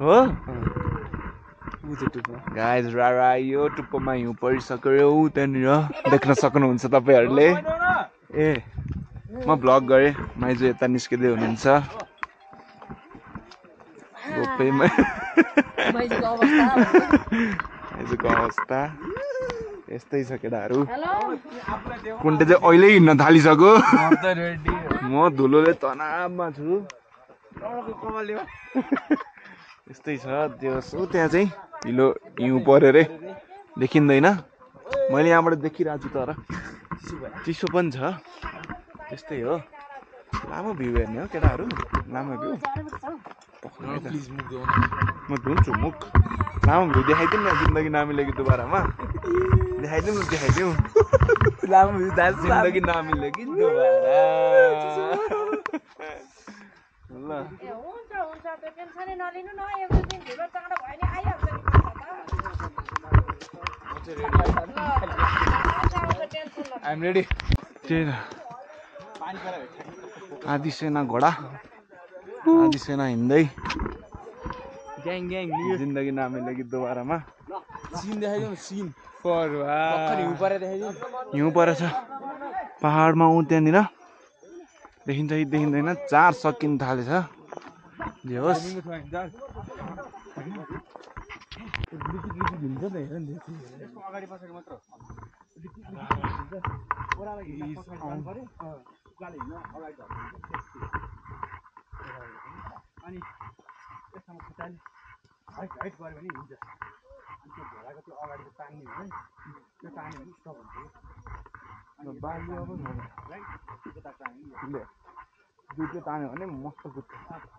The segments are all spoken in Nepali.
हो गाइज रारा यो टुप्पोमा हिउँ परिसक्यो त्यहाँनिर देख्न सक्नुहुन्छ तपाईहरुले ए म भ्लग गरे माइजु यता निस्किदै हुनुहुन्छ गोपेमा माइजुको अवस्था यस्तै छ केटाहरु कुन्टे चाहिँ अहिले हिँड्न थालिसक्यो म धुलोले तनावमा छु यस्तै छ त्यो त्यहाँ चाहिँ हिलो हिउँ परे रे देखिँदैन मैले यहाँबाट देखिरहेको छु तर चिसो पनि छ त्यस्तै हो लामो भ्यू हेर्ने हो केटाहरु लामो भ्यू म धुन्छु मुख लामो भ्यू देखाइदिउँ न जिन्दगी नमिलेगी दोबारामा देखाइदिउँ लामो भ्यू जिन्दगी नमिलेगी दोबारा ल हुन्छ त्यो टेन्सनै नलिनु न एक दिन ढिलो चाँडो भयो नि आइहाल्छ नि आइएम रेडी आदि सेना घोडा आदि सेना हिँड्दै ग्याङ ग्याङ जिन्दगी नमिलेगी दोबारामा सिन देखाइदिउँ सिन भर्खर हिउँ परे देखाइदिउँ हिउँ परेछ पहाडमा त्यहाँनिर देखिन्छ कि देखिँदैन चार सकिन थालेछ जे होस् दुईले तान्यो भने मस्त कुद्छ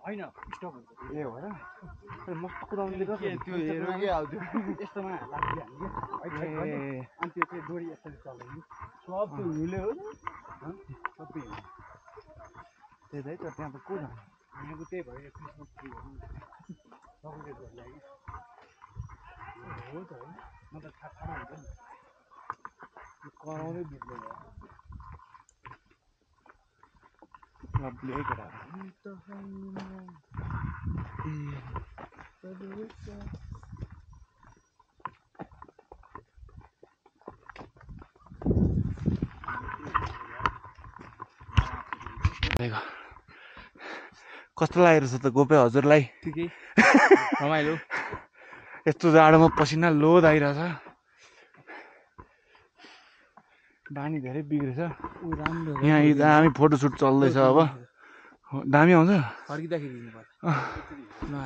हैन स्टप हुन्छ ए हो र मस्त कुदाउनु दिएको त्यो हेर्नु के आउँथ्यो यस्तोमा लाग्यो हामी अनि त्यो चाहिँ डोरी यसरी चल्दैन सब त्यो हिउँले हो सबै त्यही त है त त्यहाँ त को जान्छ यहाँको त्यही भयो क्रिसमस ट्री सबैले गर्नु हो त है म त थाहा हुन्छ नि कराउँदै बित्दैन lovely है केटा कस्तो लागेको छ त गोपे हजुरलाई ठिकै रमाइलो यस्तो जाडोमा पसिना लोद आइरहेछ बानी धेरै बिग्रेछ यहाँ दामी फोटोसुट चल्दैछ अब दामी आउँछ फर्किँदाखेरि दिनुपर्छ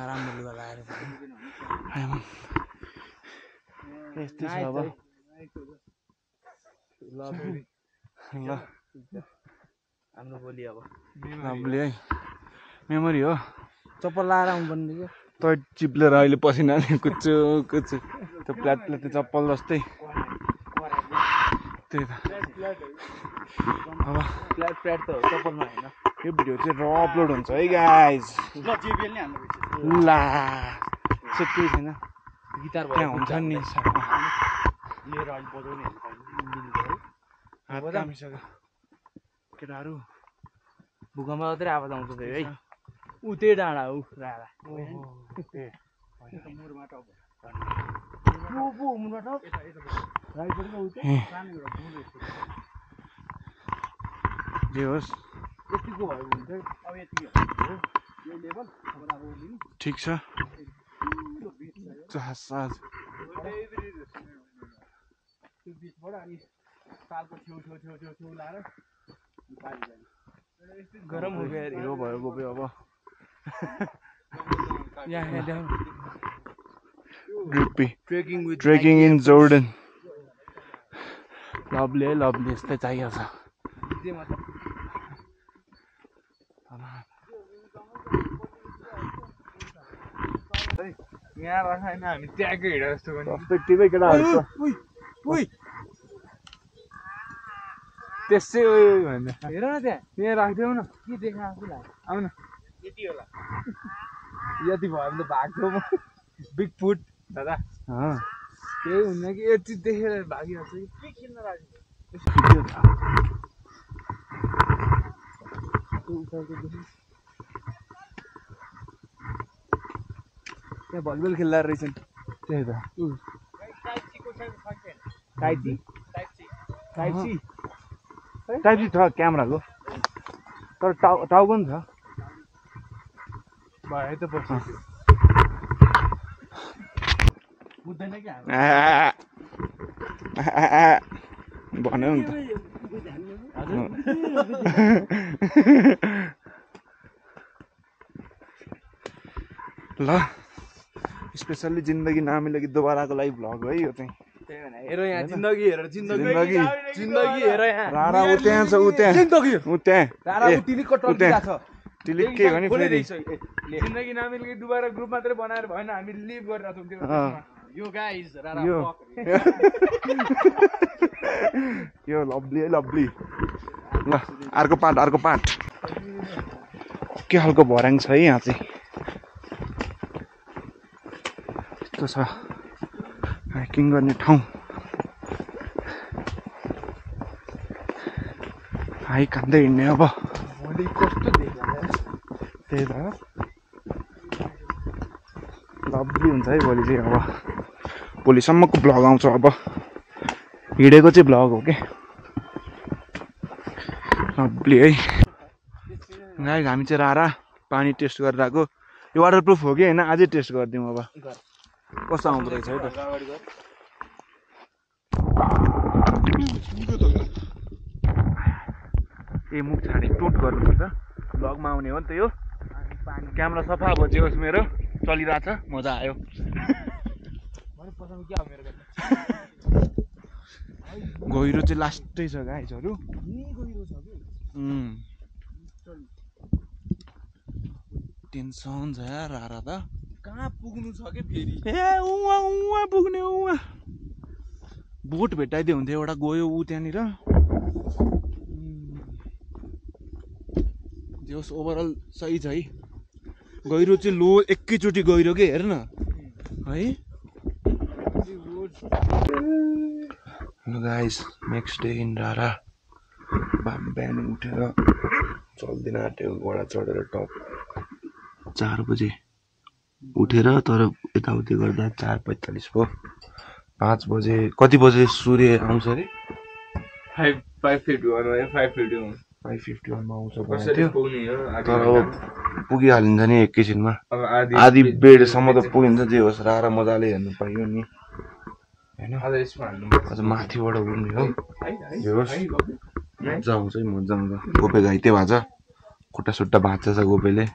राम्रो लुगा लगाएर यस्तै छ अब ल हाम्रो भोलि अब lovely है मेमोरी हो चप्पल लगाएर आउनुपर्ने क्या त चिप्लेर अहिले पसिना कुच्चो कुच्चो त्यो प्लाट प्लाट चप्पल जस्तै त्यही त अब फ्ल्याट फ्ल्याट त हो चप्पलमा होइन यो भिडियो चाहिँ र अपलोड हुन्छ है गाइज जेबिएल नै हाम्रो ला केही छैन गिटार त्यहाँ हुन्छ नि लिएर अलिक बजाउने हात कामिसक्यो केटाहरू भूकम्प मात्रै आवाज आउँछ फेरि है ऊ त्यही डाँडा ऊ राडा जे होस् यतिको भयो भने चाहिँ अब यति यो लेभल ठिक छ जहाज त्यो बिचबाट अनि तालको छेउ लाएर गरम हो गयो हिरो भयो गोपे अब यहाँ ट्रेकिङ इन जोर्डन lovely है lovely यस्तै चाहिएको छ यहाँ राख होइन हामी त्यहाँकै हिँड जस्तो गर्ने पर्सपेक्टिभै केटाहरू त्यसै उयो भन्दा हेर न त्यहाँ यहाँ राखिदेऊ न के देखा आफूलाई आऊ न यति होला यति भयो भने त भाग्थ्यो म बिग फुट दादा केही हुन्न कि यति देखेर भागिहाल्छ कि के किन्न लाग्यो त्यहाँ भलिबल खेल्दा रहेछन् त्यही त टाइपी टाइप सी छ क्यामेराको तर टाउको पनि छ भयो त पछि बुझ्दैन कि भन्यो नि त ल स्पेसल्ली जिन्दगी नामिलेगी दोबाराको लागि भ्लग है यो चाहिँ हेर यहाँ जिन्दगी हेर जिन्दगी हेर यहाँ रारा उ त्यहाँ छ उ त्यहाँ रारा टिलिकको टर्किया छ टिलिक के भने फेरि जिन्दगी नामिलेगी दुबारा ग्रुप मात्रै बनाएर भएन हामी लिभ गरिरहेको छौँ त्यो यो गाइज रारा यो लभली है लभली ल अर्को पार्ट के खालको भर्याङ छ है यहाँ चाहिँ यस्तो छ हाइकिङ गर्ने ठाउँ हाइक हान्दै हिँड्ने अब भोलि कस्तो देख्यो त्यही त लभली हुन्छ है भोलि चाहिँ अब भोलिसम्मको भ्लग आउँछ अब हिँडेको चाहिँ भ्लग हो के लभली है गाइस हामी चाहिँ रारा पानी टेस्ट गरेर आएको यो वाटरप्रुफ हो कि होइन अझै टेस्ट गरिदिउँ अब कस्तो आउँदो रहेछ है त ए मुख छाडे टोट गर्नुपर्छ भ्लगमा आउने हो नि त यो क्यामेरा सफा बजियोस् मेरो चलिरहेछ मजा आयो गहिरो चाहिँ लास्टै छ गाइजहरू टेन्सन छ यार रारा त कहाँ पुग्नु छ कि फेरि ए उहाँ पुग्ने उहाँ बोट भेटाइदियो हुन्थ्यो एउटा गयो ऊ त्यहाँनिर जोस् ओभरअल सही छ है गहिरो चाहिँ लो एकैचोटि गहिरो के हेर न है hello guys next day in रारा बिहान उठेर चल्दिन आँट्यो घोडा चढेर टप 4 बजे उठेर तर यताउति गर्दा 4:45 भयो 5 बजे कति बजे सूर्य आउँछ अरे 5:51 मा आउँछ तर अब पुगिहालिन्छ नि एकैछिनमा आधी बेडसम्म त पुगिन्छ जे होस् रारा मजाले हेर्नु पाइयो नि हैन अझ माथिबाट उड्ने हो जे होस् मजा आउँछ है मजा आउँछ गोपे घाइते भाछ खुट्टा सुट्टा भाँच्छ छ गोपेले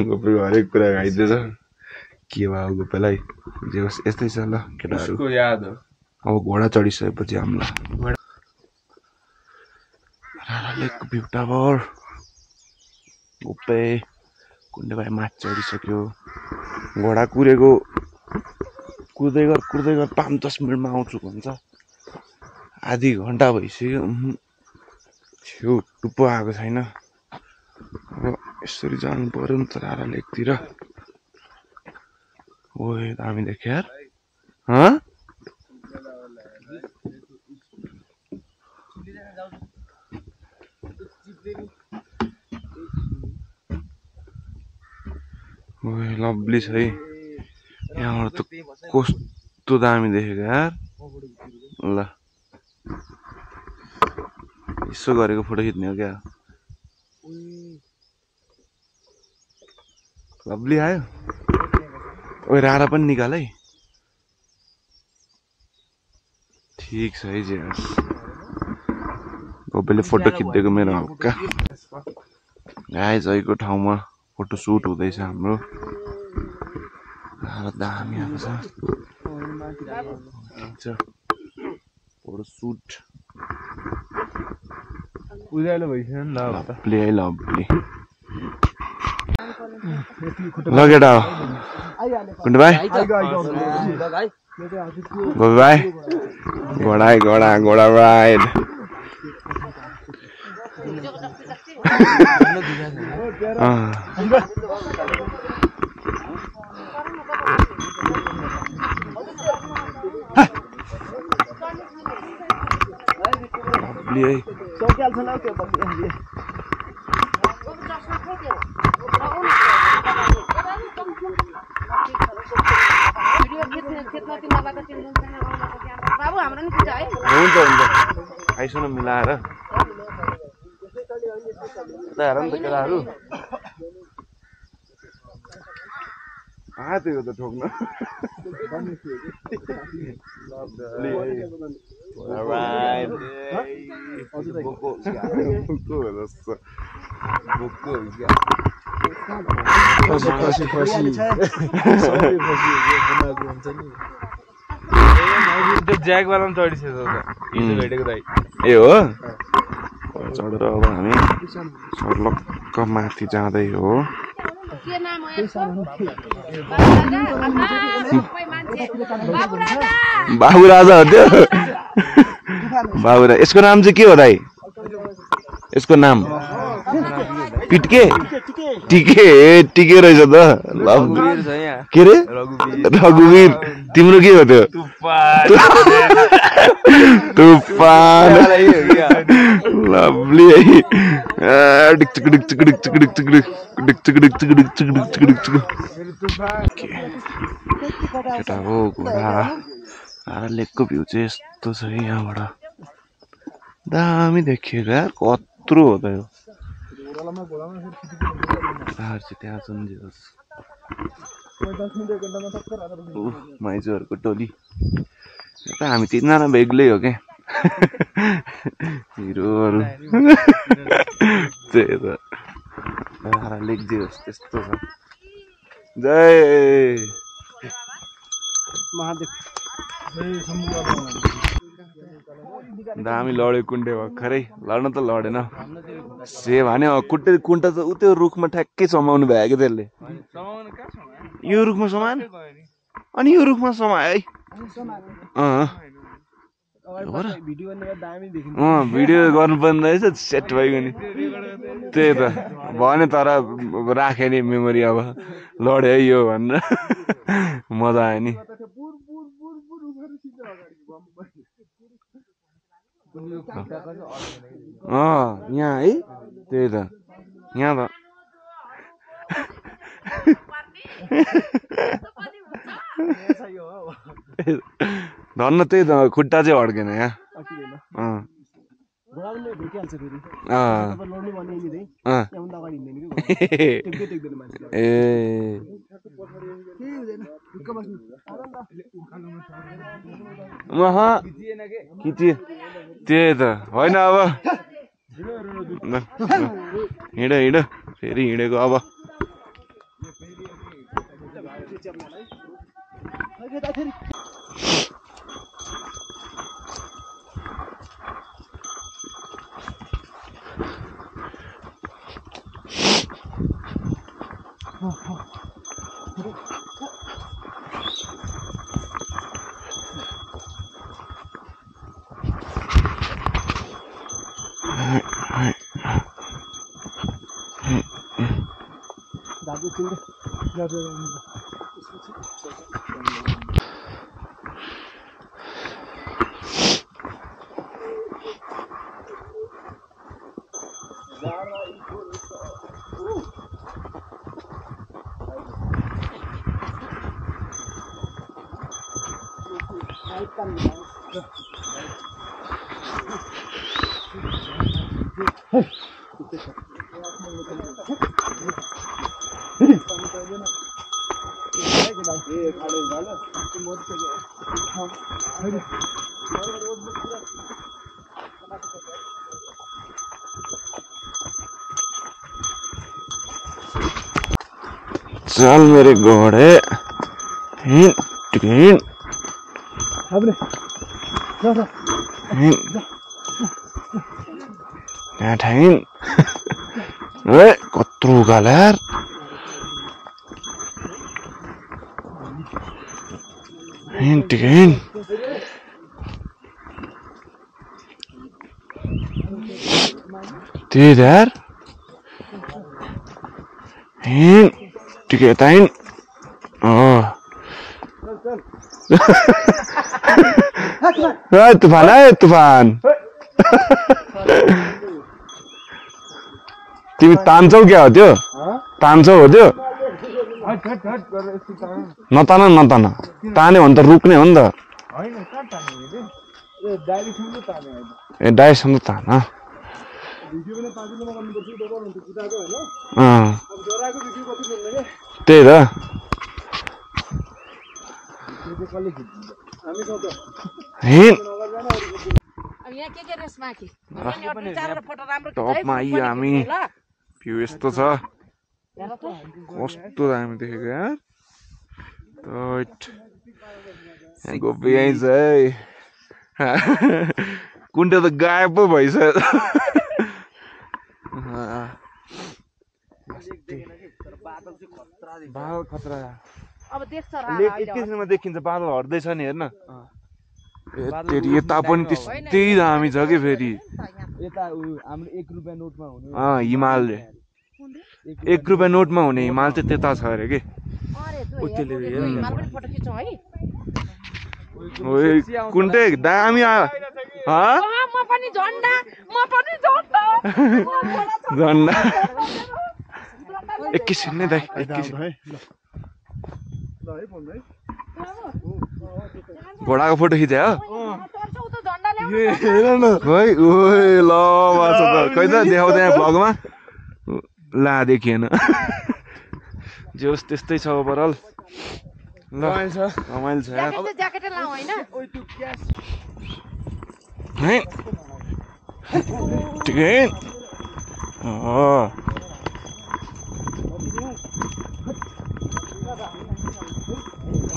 गोपे हरेक कुरा घाइतेछ के भयो गोपेलाई जे होस् यस्तै छ ल केटाहरू अब घोडा चढिसकेपछि हामीलाई रारा लेकको भ्यू टावर गोपे कुण्डे भाइ माथि चढिसक्यो घोडा कुर्दै गर 5-10 मिनटमा आउँछु भन्छ आधी घन्टा भइसक्यो छेउ टुप्पो आएको छैन अब यसरी जानु पर्यो नि त रारा लेकतिर ओए दामी देख्यो यार ओए लभली छ है यहाँबाट त कस्तो दामी देखेको यार ल यसो गरेको फोटो खिच्ने हो क्या लभली आयो ओए रारा पनि निकाल है ठिक छ है जे गोपेले फोटो खिच्दिएको मेरो हक्का गाइस अहिलेको ठाउँमा फोटो सुट हुँदैछ हाम्रो दामी आएको छ फोटो सुट उज्यालो भइसक्यो नि लभली है लभली ल केटा हो कुण्डे भाइ गोपे भाइ घोडा राइड हुन्छ हुन्छ खाइसु न मिलाएर हेर नि त केटाहरू त्यो त ठोक्न ज्याकवाला पनि चढिसक्यो भेटेको दाइ ए हो चढेर अब हामी सर्लक्क माथि जाँदै हो बाबु राजा हो त्यो बाबु राजा यसको नाम चाहिँ के हो दाइ यसको नाम पिटके टिके टिके रहेछ त के रे रघुवीर तिम्रो के हो त्यो तुफान लभली केटा हो घोडा लेकको भ्यू चाहिँ यस्तो छ यहाँबाट दामी देखिएको यार कत्रो हो त यो त्यहाँ सम्झियोस् माइजूहरूको टोली त हामी तिनजना बेग्लै हो क्या हिरोहरू त्यही त लेक जे होस् त्यस्तो छ जय दामी लड्यो कुन्टे भर्खरै लड्न त लडेन से भने कुन्टा त उ त्यो रुखमा ठ्याक्कै समाउनु भयो क्या त्यसले यो रुखमा समान अनि यो रुखमा समायो है भिडियो गर्नुपर्ने रहेछ सेट भइगयो नि त्यही त भने तर राखे नि मेमोरी अब लड्यो है यो भनेर मजा आयो नि यहाँ है त्यही त यहाँ त धन्न त्यही त खुट्टा चाहिँ अड्केन यहाँ ए खिचिए त्यही त होइन अब हिँड हिँड फेरि हिँडेको अब चल मेरे घोड़े कत्रो उकालो यार त्यही यार टिके ताइन तूफान है तूफान तिमी तान्छौ क्या हो त्यो तान्छौ हो त्यो नतान नतान तान्यो भने त रुक्ने हो नि त ए डाइरेक्सन त तान त्यही त टपमा आइयो हामी भ्यू यस्तो छ कस्तो दामी देखेको यार गोपी यहीँ छ है कुन्टे त गायब पो भइसक्यो बादल खतरा एकैछिनमा देखिन्छ बादल हट्दैछ नि हेर्न यता पनि त्यस्तै दामी छ कि फेरि हिमाल 1 रुपियाँ नोटमा हुने हिमाल चाहिँ त्यता छ अरे कि कुन्टे दामी आयो झन्डा एकैछिन नै दाइ एकैछिन घोडाको फोटो खिच्यो खै ओए ल खै त देखाउँदै भ्लगमा ला देखिएन जे होस् त्यस्तै छ ओभरअल ल रमाइलो छ यार ठिकै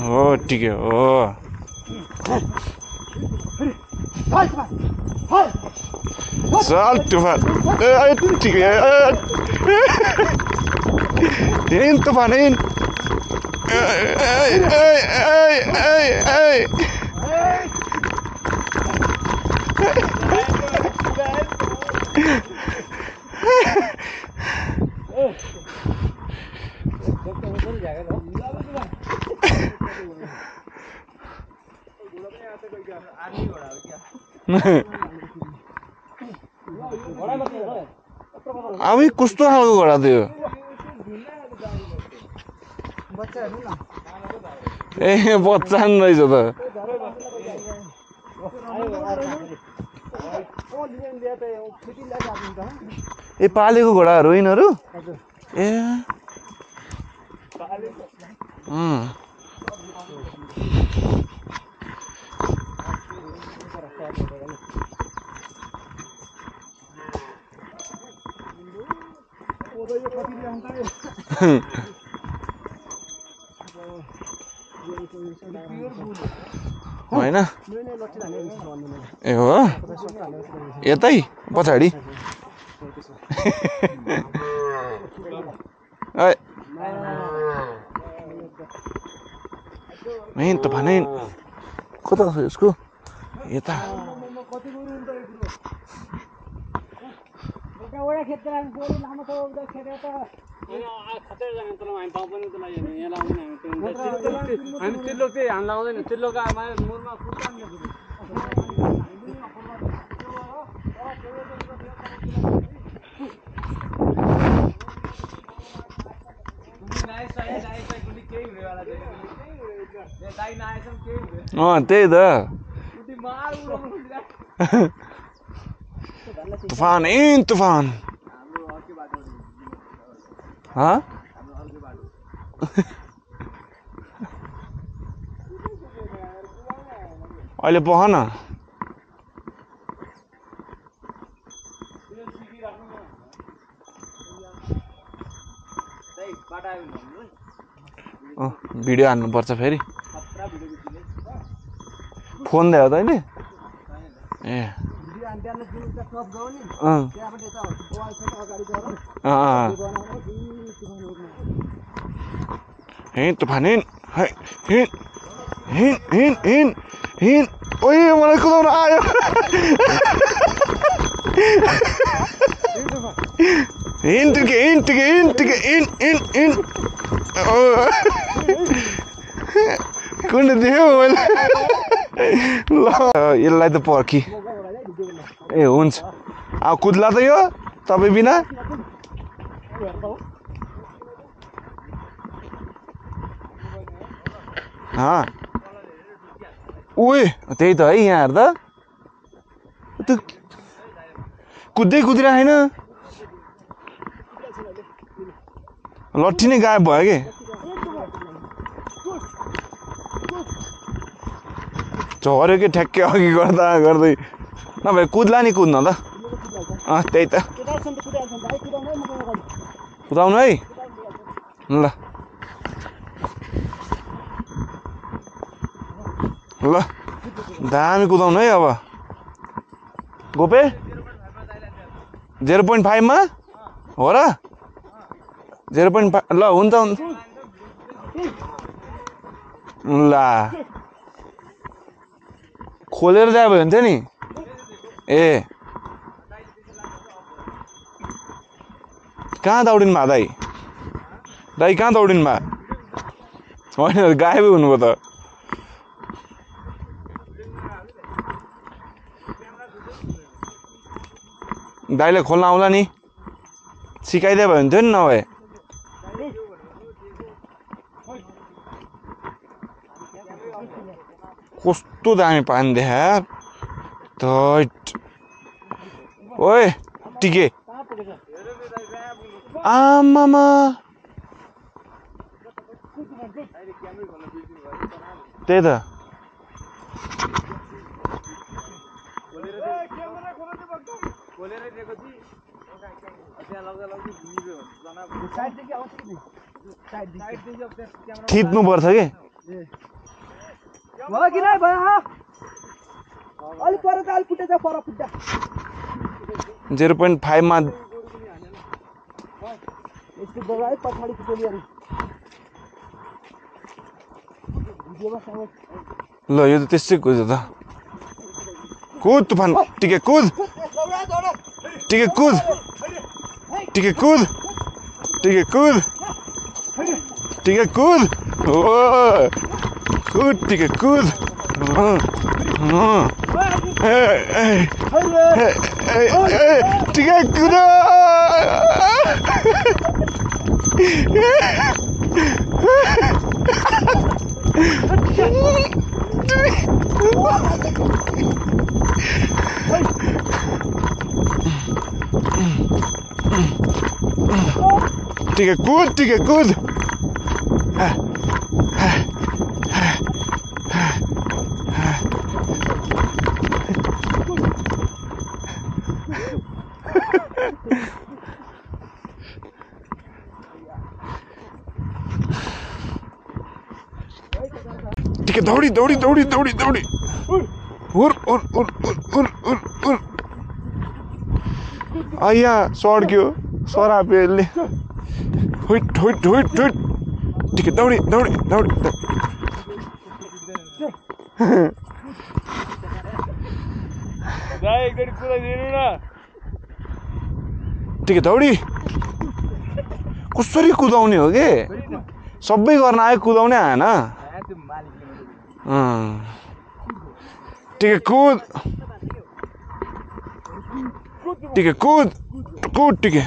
हो ठिकै हो चल तुफान ठिकै तुफान आमी कस्तो खालको घोडा थियो ए बच्चा रहेछ त ए पालेको घोडाहरू हो यिनीहरू ए होइन ए हो यतै पछाडि मेन त भने कता छ यसको यता त्यही त तूफान तूफान अहिले पख न भिडियो हान्नुपर्छ फेरि फोन ल्यायो त अहिले ए तूफान ओए मलाई कुदाउन आयो कुन देख्यो मैले ल यसलाई त पर्खी ए हुन्छ अब कुद्ला त यो तपाईँ बिना ओए त्यही त है यहाँ हेर्दा त्यो कुद्दै कुदिरहेन लट्ठी नै गायब भयो कि झऱ्यो कि ठ्याक्कै अघि गर्दा गर्दै नभए कुद्ला नि कुद्न त त्यही त कुदाउनु है ल ल दामी कुदाउनु है अब गोपे 0.5 मा हो र 0.5 ल हुन्छ ल खोलेर जायो भने थियो नि ए कहाँ दौडिनु भयो दाइ कहाँ दौडिनु भयो होइन गायबै हुनुभयो त दाइले खोल्न आउला नि सिकाइदियो भने थियो नि नभए कस्तो दामी पानी देखा ओए टिके आमामा त्यही त खिच्नु पर्छ कि 0.5 मा ल यो त त्यसै कुद्छ त कुद तुफान टिके कुद टिके कुद टिके कुद टिके कुद टिके कुद ओ कुद टिके कुद टिके कुद टिके कुद टिके कुद टिके दौडी दौडी दौडी दौडी दौडी उर उर उर उर उर उर आइया सड्क्यो सराप्यो यसले हुइट हुइट हुइट हुइट टिके दौडी दौडी दौडी टिके दौडी कसरी कुदाउने हो कि सबै गर्न आयो कुदाउने आएन टिके कुद टिके कुद कुद टिके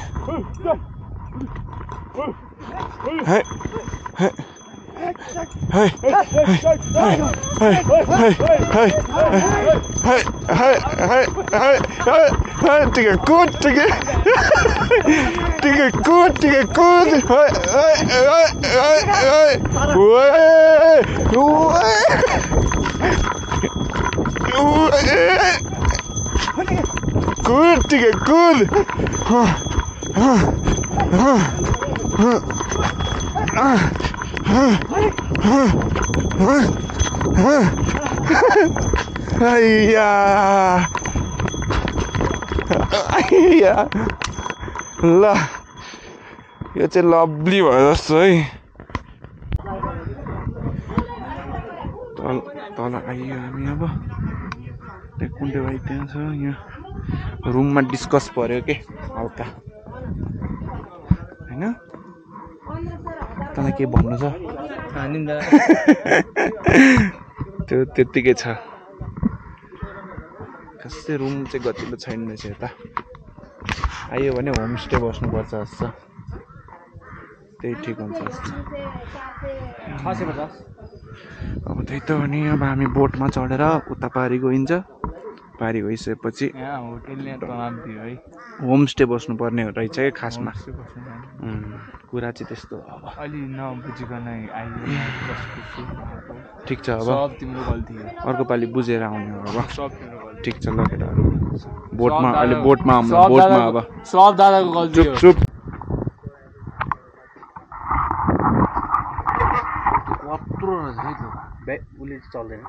है है है टिके कुद टिके टिके कुद टिके कुद कुद टिके कुद आइया आइया ल यो चाहिँ लभली भयो जस्तो है तल आइयो हामी अब कुन्टे भाइ त्यहाँ छ यहाँ रुममा डिस्कस पर्यो के हल्का होइन तँलाई के भन्नु छ त्यो त्यत्तिकै छ खासै रुम चाहिँ गतिलो छैन रहेछ यता आयो भने होमस्टे बस्नुपर्छ जस्तो त्यही ठिक हुन्छ जस्तो अब त्यही त हो नि अब हामी बोटमा चढेर उता पारि गइन्छ पारी गइसकेपछि यहाँ होटलले तनाव दियो है होमस्टे बस्नुपर्ने रहेछ क्या खासमा कुरा चाहिँ त्यस्तो अब अलि नबुझिकन आइयो ठिक छ अब सब तिम्रो गल्ती हो अर्को पालि बुझेर आउने हो अब सब तिम्रो गल्ती ठिक छ ल केटाहरू बोटमा अहिले बोटमा अब सब दादाको गल्ती हो चुप कत्रो रहेछ है त्यो उसले चल्दैन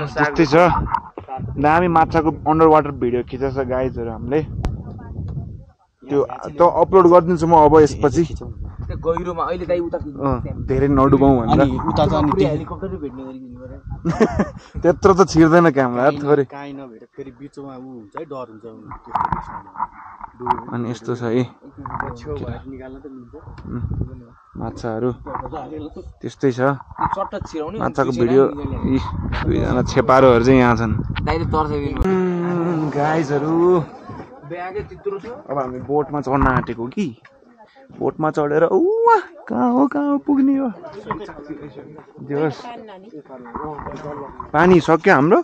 त्यस्तै छ दामी माछाको अन्डर वाटर भिडियो खिचेको छ गाइजहरू हामीले त्यो त अपलोड गरिदिन्छु म अब यसपछि गहिरोमा अहिले दाइ उता धेरै नडुबाउँ भनेर उता त अनि हेलिकप्टरै भेट्ने गरी त्यत्रो त छिर्दैन क्यामेरा थोरै काहीँ नभेट फेरि बिचमा ऊ हुन्छ है डर हुन्छ अनि यस्तो छ है निकाल्न त मिल्छ माछाहरू त्यस्तै छ चट्टा छिराउने माछाको भिडियो दुईजना छेपारोहरू चाहिँ यहाँ छन् दाइले तर्साइदिनु गाइजहरू ब्यागै त्यत्रो छ अब हामी बोटमा चढ्न आँटेको कि बोटमा चढेर कहाँ हो पुग्ने हो पानी सक्यो हाम्रो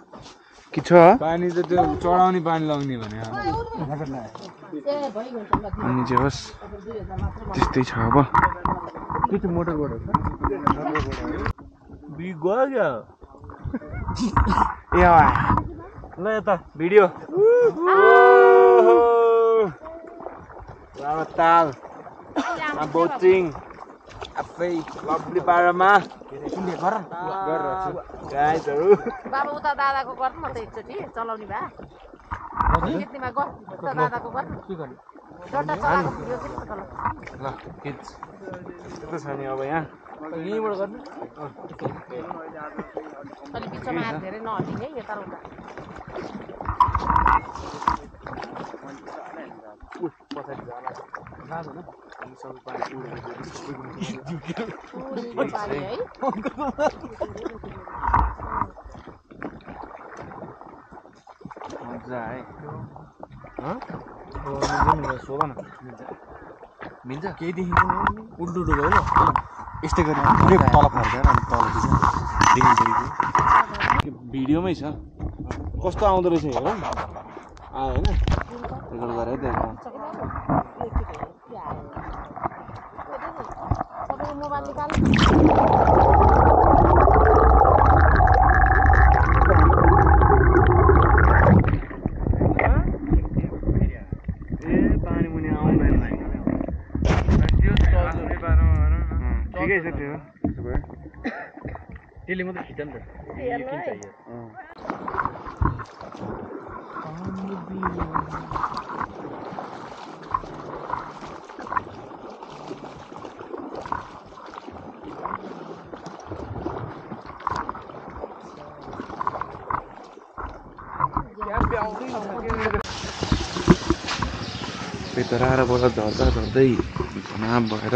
कि छ पानी त त्यो चढाउने पानी लगाउने भने अनि जे होस् त्यस्तै छ अब के चाहिँ मोटरबाट गयो ए ल यता भिडियो ताल बोटिङ आफै लभली पारामा गाइजहरू बाबा उता दादाको गर्नु न त एकचोटि चलाउने भए कितनीमा गर उता दादाको गर्नु डन्डा चलाएको भिडियो खिच्नु त ल खिच कस्तो छ नि अब यहाँ यहीँबाट गर्नु अलि बिचमा हात धेरै नहटिने है यता उता मजा है सोध न मिल्छ केही देखिँदैन उल्टो उल्टो भयो ल यस्तै गरी तल फर्केर अनि तल देखिन्छ भिडियोमै छ कस्तो आउँदो रहेछ हेर आयो होइन रेकर्ड गरेर त्यहाँ सबैको मोबाइल निकाल ठिकै छ त्यो त्यसले मात्रै खिच्छ नि पेतराबाट झर्दै घना भएर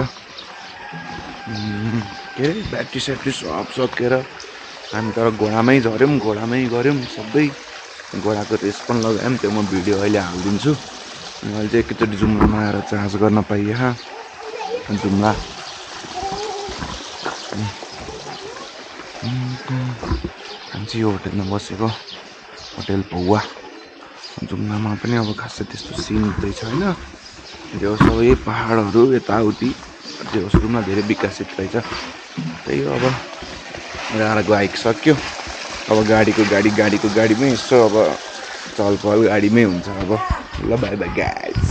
के अरे ब्याट्री स्याट्री सब सकेर हामी तर घोडामै झऱ्यौँ घोडामै गऱ्यौँ सबै घोडाको रेस पनि लगायौँ त्यो म भिडियो अहिले हालिदिन्छु अनि अहिले चाहिँ एकैचोटि जुम्लामा आएर चार्ज गर्न पाइयो जुम्ला हामी चाहिँ यो होटेलमा बसेको होटेल पौवा जुम्लामा पनि अब खासै त्यस्तो सिन हुँदैछ होइन त्यो सबै पाहाडहरू यताउति त्यो सुरुमा धेरै विकसित रहेछ त्यही हो अब राँडाको हाइक सक्यो अब गाडीको गाडीमै यसो अब चल पहल गाडीमै हुन्छ अब ल बाई बाई गाइस